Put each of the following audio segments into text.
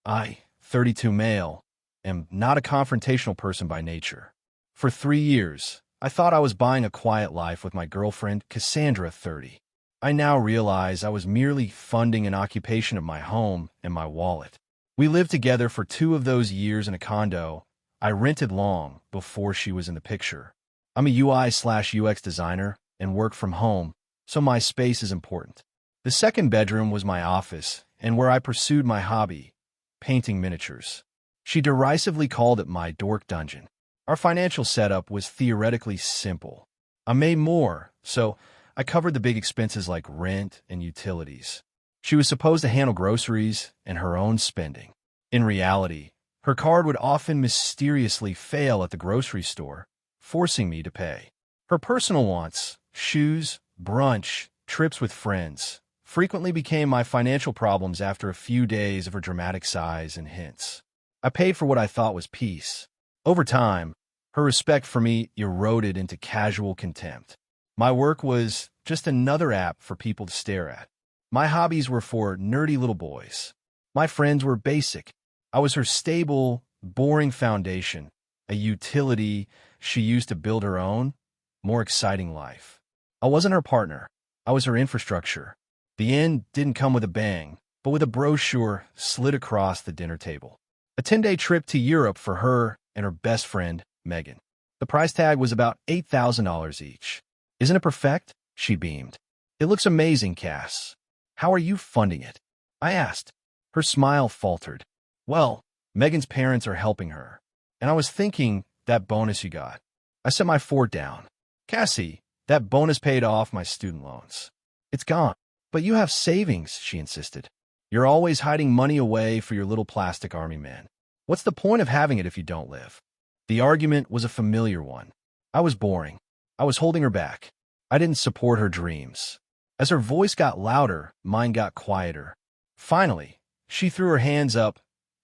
I, 32 male, am not a confrontational person by nature. For 3 years, I thought I was buying a quiet life with my girlfriend, Cassandra, 30. I now realize I was merely funding an occupation of my home and my wallet. We lived together for 2 of those years in a condo I rented long before she was in the picture. I'm a UI/UX designer and work from home, so my space is important. The second bedroom was my office and where I pursued my hobby, painting miniatures. She derisively called it my dork dungeon. Our financial setup was theoretically simple. I made more, so I covered the big expenses like rent and utilities. She was supposed to handle groceries and her own spending. In reality, her card would often mysteriously fail at the grocery store, forcing me to pay. Her personal wants, shoes, brunch, trips with friends, frequently became my financial problems after a few days of her dramatic sighs and hints. I paid for what I thought was peace. Over time, her respect for me eroded into casual contempt. My work was just another app for people to stare at. My hobbies were for nerdy little boys. My friends were basic. I was her stable, boring foundation, a utility she used to build her own, more exciting life. I wasn't her partner. I was her infrastructure. The end didn't come with a bang, but with a brochure slid across the dinner table. A 10-day trip to Europe for her and her best friend, Megan. The price tag was about $8,000 each. Isn't it perfect? She beamed. It looks amazing, Cass. How are you funding it? I asked. Her smile faltered. Well, Megan's parents are helping her. And I was thinking, that bonus you got. I set my fork down. Cassie, that bonus paid off my student loans. It's gone. But you have savings, she insisted. You're always hiding money away for your little plastic army man. What's the point of having it if you don't live? The argument was a familiar one. I was boring. I was holding her back. I didn't support her dreams. As her voice got louder, mine got quieter. Finally, she threw her hands up,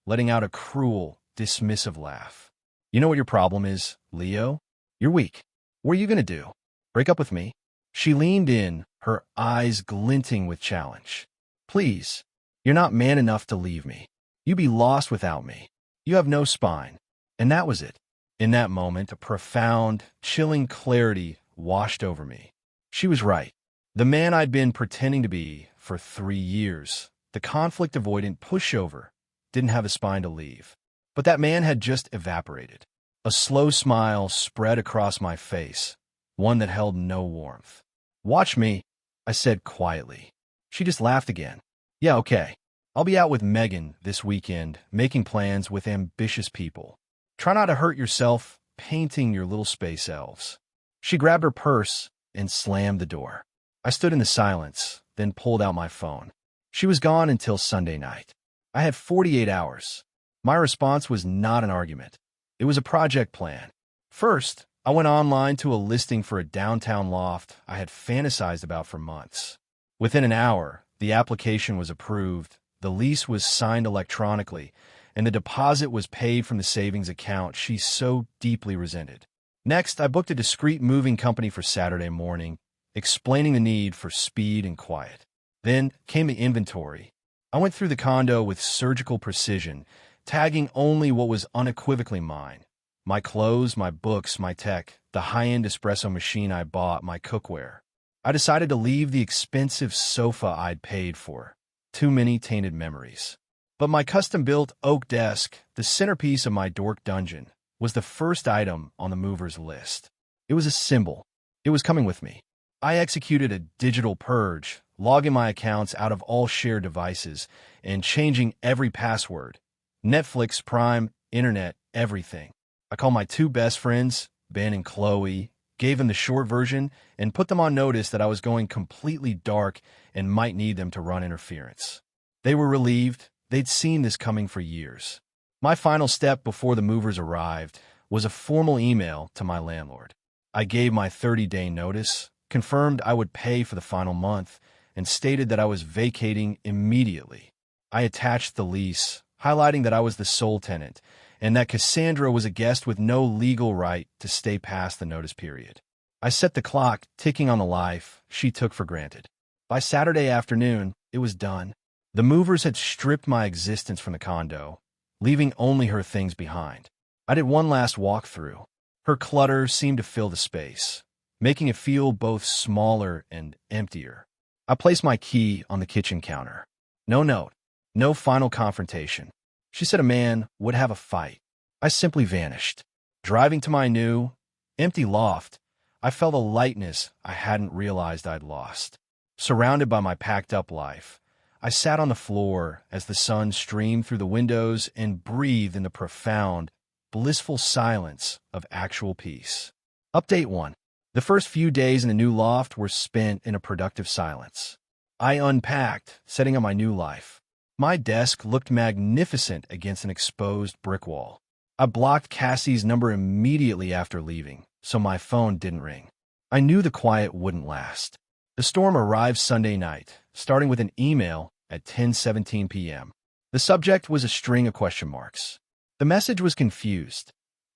letting out a cruel, dismissive laugh. You know what your problem is, Leo? You're weak. What are you going to do? Break up with me? She leaned in, her eyes glinting with challenge. Please, you're not man enough to leave me. You'd be lost without me. You have no spine. And that was it. In that moment, a profound, chilling clarity washed over me. She was right. The man I'd been pretending to be for 3 years, the conflict-avoidant pushover, didn't have a spine to leave. But that man had just evaporated. A slow smile spread across my face, one that held no warmth. Watch me, I said quietly. She just laughed again. Yeah, okay. I'll be out with Megan this weekend, making plans with ambitious people. Try not to hurt yourself painting your little space elves. She grabbed her purse and slammed the door. I stood in the silence, then pulled out my phone. She was gone until Sunday night. I had 48 hours. My response was not an argument. It was a project plan. First, I went online to a listing for a downtown loft I had fantasized about for months. Within an hour, the application was approved, the lease was signed electronically, and the deposit was paid from the savings account she so deeply resented. Next, I booked a discreet moving company for Saturday morning, explaining the need for speed and quiet. Then came the inventory. I went through the condo with surgical precision, tagging only what was unequivocally mine. My clothes, my books, my tech, the high-end espresso machine I bought, my cookware. I decided to leave the expensive sofa I'd paid for. Too many tainted memories. But my custom-built oak desk, the centerpiece of my dork dungeon, was the first item on the mover's list. It was a symbol. It was coming with me. I executed a digital purge, logging my accounts out of all shared devices and changing every password. Netflix, Prime, Internet, everything. I called my 2 best friends, Ben and Qley, gave them the short version, and put them on notice that I was going completely dark and might need them to run interference. They were relieved. They'd seen this coming for years. My final step before the movers arrived was a formal email to my landlord. I gave my 30-day notice, confirmed I would pay for the final month, and stated that I was vacating immediately. I attached the lease, highlighting that I was the sole tenant, and that Cassandra was a guest with no legal right to stay past the notice period. I set the clock ticking on the life she took for granted. By Saturday afternoon, it was done. The movers had stripped my existence from the condo, leaving only her things behind. I did one last walkthrough. Her clutter seemed to fill the space, making it feel both smaller and emptier. I placed my key on the kitchen counter. No note, no final confrontation. She said a man would have a fight. I simply vanished. Driving to my new, empty loft, I felt a lightness I hadn't realized I'd lost. Surrounded by my packed-up life, I sat on the floor as the sun streamed through the windows and breathed in the profound, blissful silence of actual peace. Update 1. The first few days in the new loft were spent in a productive silence. I unpacked, setting up my new life. My desk looked magnificent against an exposed brick wall. I blocked Cassie's number immediately after leaving, so my phone didn't ring. I knew the quiet wouldn't last. The storm arrived Sunday night, starting with an email at 10:17 p.m. The subject was a string of question marks. The message was confused.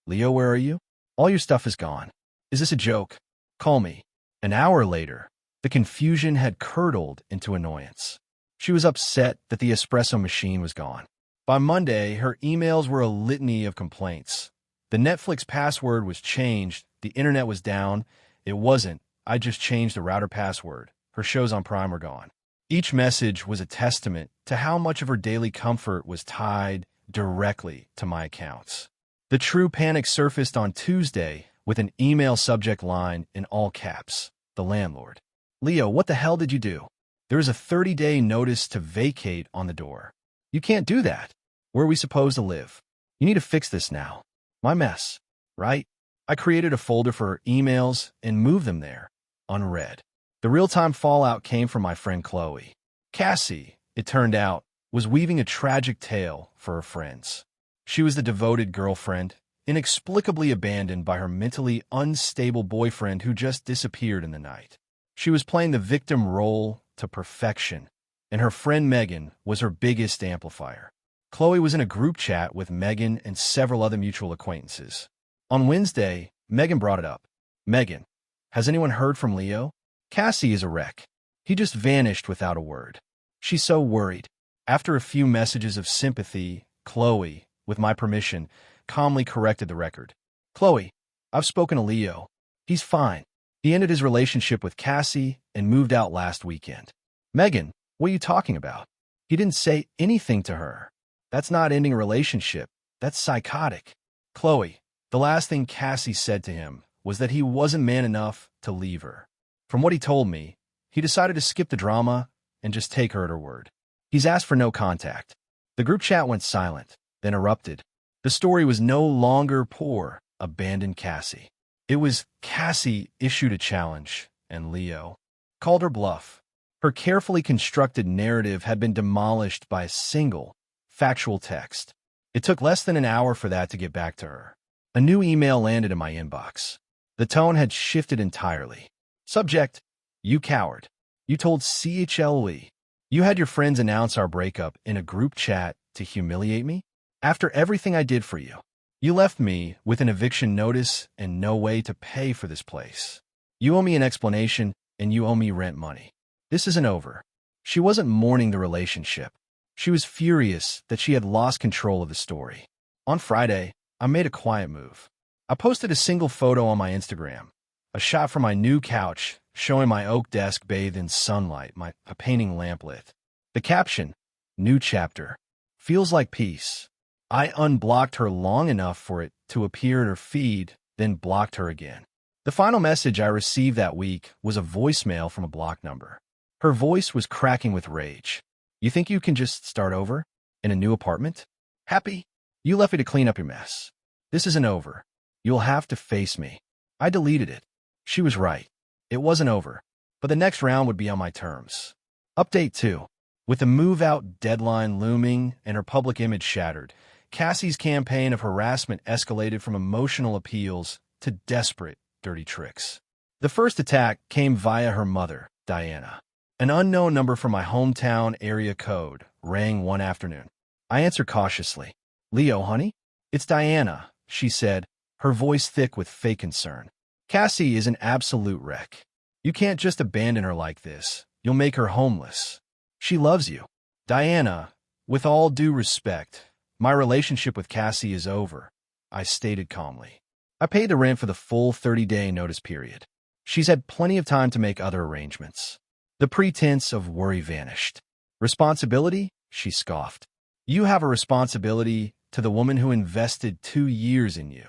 Leo, where are you? All your stuff is gone. Is this a joke? Call me. An hour later, the confusion had curdled into annoyance. She was upset that the espresso machine was gone. By Monday, her emails were a litany of complaints. The Netflix password was changed, the internet was down. It wasn't. I just changed the router password. Her shows on Prime were gone. Each message was a testament to how much of her daily comfort was tied directly to my accounts. The true panic surfaced on Tuesday with an email subject line in all caps. The landlord. Leo, what the hell did you do? There is a 30-day notice to vacate on the door. You can't do that. Where are we supposed to live? You need to fix this now. My mess, right? I created a folder for her emails and moved them there, unread. The real-time fallout came from my friend Qley. Cassie, it turned out, was weaving a tragic tale for her friends. She was the devoted girlfriend, inexplicably abandoned by her mentally unstable boyfriend who just disappeared in the night. She was playing the victim role to perfection, and her friend Megan was her biggest amplifier. Qley was in a group chat with Megan and several other mutual acquaintances. On Wednesday, Megan brought it up. Megan, has anyone heard from Leo? Cassie is a wreck. He just vanished without a word. She's so worried. After a few messages of sympathy, Qley, with my permission, calmly corrected the record. Qley, I've spoken to Leo. He's fine. He ended his relationship with Cassie and moved out last weekend. Megan, what are you talking about? He didn't say anything to her. That's not ending a relationship. That's psychotic. Qley, the last thing Cassie said to him was that he wasn't man enough to leave her. From what he told me, he decided to skip the drama and just take her at her word. He's asked for no contact. The group chat went silent, then erupted. The story was no longer poor, abandoned Cassie. It was Cassie issued a challenge, and Leo called her bluff. Her carefully constructed narrative had been demolished by a single, factual text. It took less than an hour for that to get back to her. A new email landed in my inbox. The tone had shifted entirely. Subject, you coward. You told Qley. You had your friends announce our breakup in a group chat to humiliate me? After everything I did for you, you left me with an eviction notice and no way to pay for this place. You owe me an explanation and you owe me rent money. This isn't over. She wasn't mourning the relationship. She was furious that she had lost control of the story. On Friday, I made a quiet move. I posted a single photo on my Instagram, a shot from my new couch showing my oak desk bathed in sunlight, a painting lamplit. The caption, new chapter, feels like peace. I unblocked her long enough for it to appear in her feed, then blocked her again. The final message I received that week was a voicemail from a blocked number. Her voice was cracking with rage. You think you can just start over? In a new apartment? Happy? You left me to clean up your mess. This isn't over. You'll have to face me. I deleted it. She was right. It wasn't over, but the next round would be on my terms. Update 2. With the move-out deadline looming and her public image shattered, Cassie's campaign of harassment escalated from emotional appeals to desperate, dirty tricks. The first attack came via her mother, Diana. An unknown number from my hometown area code rang one afternoon. I answered cautiously. Leo, honey? It's Diana, she said, her voice thick with fake concern. Cassie is an absolute wreck. You can't just abandon her like this. You'll make her homeless. She loves you. Diana, with all due respect, my relationship with Cassie is over, I stated calmly. I paid the rent for the full 30-day notice period. She's had plenty of time to make other arrangements. The pretense of worry vanished. Responsibility? She scoffed. You have a responsibility to the woman who invested 2 years in you.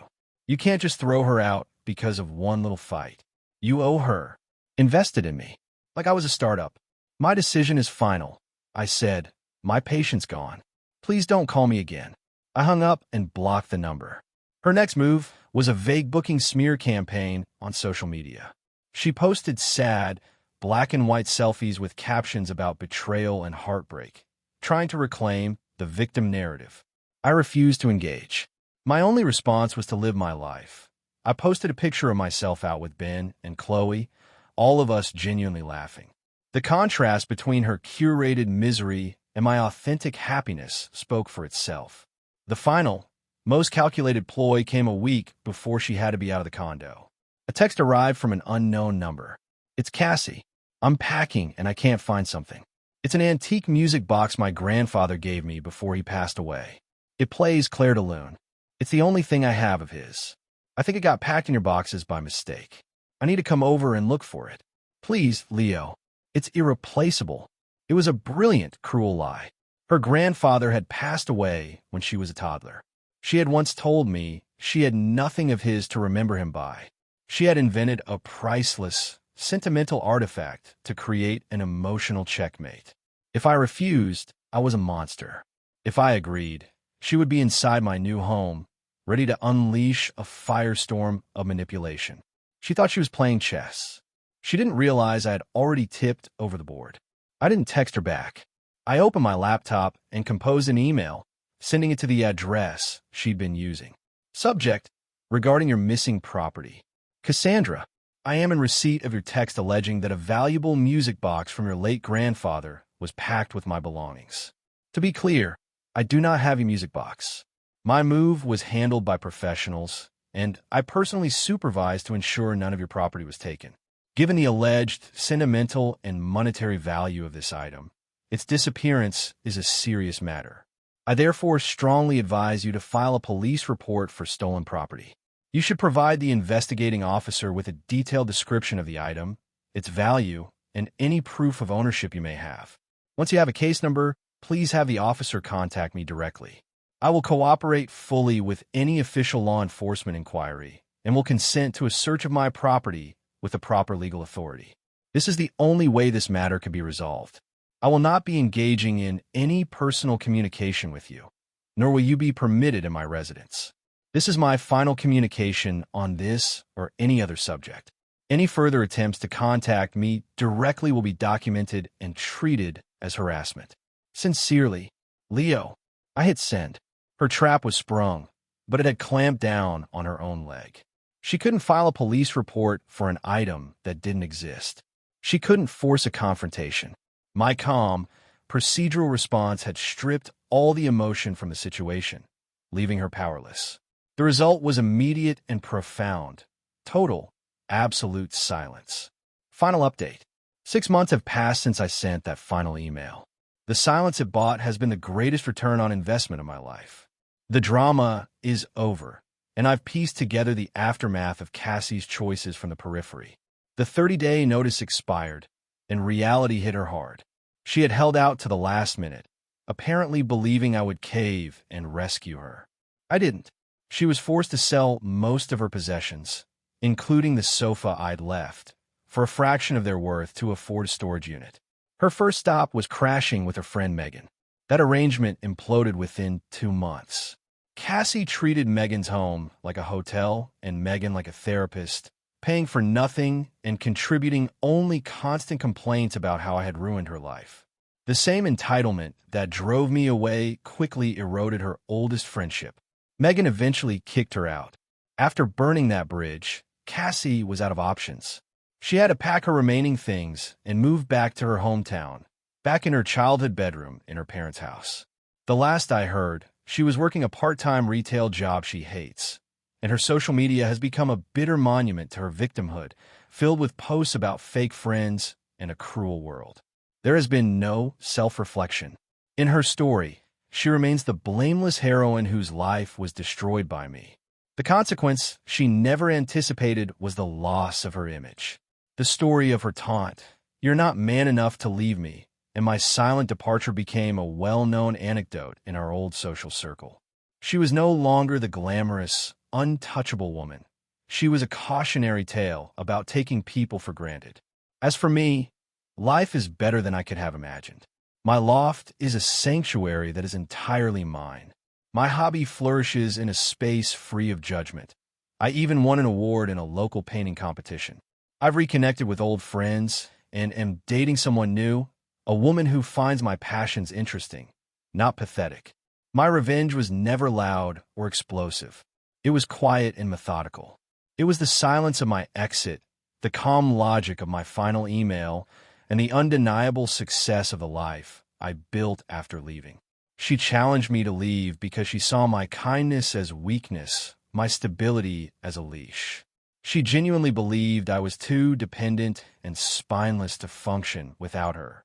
You can't just throw her out because of one little fight. You owe her. Invested in me. Like I was a startup. My decision is final, I said, my patience gone. Please don't call me again. I hung up and blocked the number. Her next move was a vague booking smear campaign on social media. She posted sad, black and white selfies with captions about betrayal and heartbreak, trying to reclaim the victim narrative. I refused to engage. My only response was to live my life. I posted a picture of myself out with Ben and Qley, all of us genuinely laughing. The contrast between her curated misery and my authentic happiness spoke for itself. The final, most calculated ploy came a week before she had to be out of the condo. A text arrived from an unknown number. It's Cassie. I'm packing and I can't find something. It's an antique music box my grandfather gave me before he passed away. It plays Claire de Lune. It's the only thing I have of his. I think it got packed in your boxes by mistake. I need to come over and look for it. Please, Leo. It's irreplaceable. It was a brilliant, cruel lie. Her grandfather had passed away when she was a toddler. She had once told me she had nothing of his to remember him by. She had invented a priceless, sentimental artifact to create an emotional checkmate. If I refused, I was a monster. If I agreed, she would be inside my new home, ready to unleash a firestorm of manipulation. She thought she was playing chess. She didn't realize I had already tipped over the board. I didn't text her back. I opened my laptop and composed an email, sending it to the address she'd been using. Subject: regarding your missing property. Cassandra, I am in receipt of your text alleging that a valuable music box from your late grandfather was packed with my belongings. To be clear, I do not have a music box. My move was handled by professionals, and I personally supervised to ensure none of your property was taken. Given the alleged sentimental and monetary value of this item, its disappearance is a serious matter. I therefore strongly advise you to file a police report for stolen property. You should provide the investigating officer with a detailed description of the item, its value, and any proof of ownership you may have. Once you have a case number, please have the officer contact me directly. I will cooperate fully with any official law enforcement inquiry and will consent to a search of my property with the proper legal authority. This is the only way this matter can be resolved. I will not be engaging in any personal communication with you, nor will you be permitted in my residence. This is my final communication on this or any other subject. Any further attempts to contact me directly will be documented and treated as harassment. Sincerely, Leo. I hit send. Her trap was sprung, but it had clamped down on her own leg. She couldn't file a police report for an item that didn't exist. She couldn't force a confrontation. My calm, procedural response had stripped all the emotion from the situation, leaving her powerless. The result was immediate and profound. Total, absolute silence. Final update. 6 months have passed since I sent that final email. The silence it bought has been the greatest return on investment of my life. The drama is over, and I've pieced together the aftermath of Cassie's choices from the periphery. The 30-day notice expired, and reality hit her hard. She had held out to the last minute, apparently believing I would cave and rescue her. I didn't. She was forced to sell most of her possessions, including the sofa I'd left, for a fraction of their worth to afford a storage unit. Her first stop was crashing with her friend Megan. That arrangement imploded within 2 months. Cassie treated Megan's home like a hotel and Megan like a therapist, paying for nothing and contributing only constant complaints about how I had ruined her life. The same entitlement that drove me away quickly eroded her oldest friendship. Megan eventually kicked her out. After burning that bridge, Cassie was out of options. She had to pack her remaining things and move back to her hometown, back in her childhood bedroom in her parents' house. The last I heard, she was working a part-time retail job she hates, and her social media has become a bitter monument to her victimhood, filled with posts about fake friends and a cruel world. There has been no self-reflection. In her story, she remains the blameless heroine whose life was destroyed by me. The consequence she never anticipated was the loss of her image. The story of her taunt, "You're not man enough to leave me," and my silent departure became a well-known anecdote in our old social circle. She was no longer the glamorous, untouchable woman. She was a cautionary tale about taking people for granted. As for me, life is better than I could have imagined. My loft is a sanctuary that is entirely mine. My hobby flourishes in a space free of judgment. I even won an award in a local painting competition. I've reconnected with old friends and am dating someone new, a woman who finds my passions interesting, not pathetic. My revenge was never loud or explosive. It was quiet and methodical. It was the silence of my exit, the calm logic of my final email, and the undeniable success of the life I built after leaving. She challenged me to leave because she saw my kindness as weakness, my stability as a leash. She genuinely believed I was too dependent and spineless to function without her.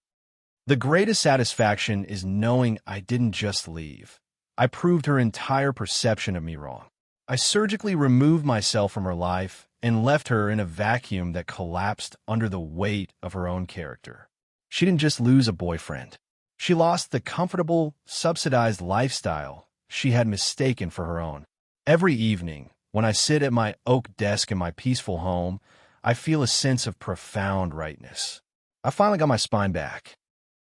The greatest satisfaction is knowing I didn't just leave. I proved her entire perception of me wrong. I surgically removed myself from her life and left her in a vacuum that collapsed under the weight of her own character. She didn't just lose a boyfriend. She lost the comfortable, subsidized lifestyle she had mistaken for her own. Every evening, when I sit at my oak desk in my peaceful home, I feel a sense of profound rightness. I finally got my spine back.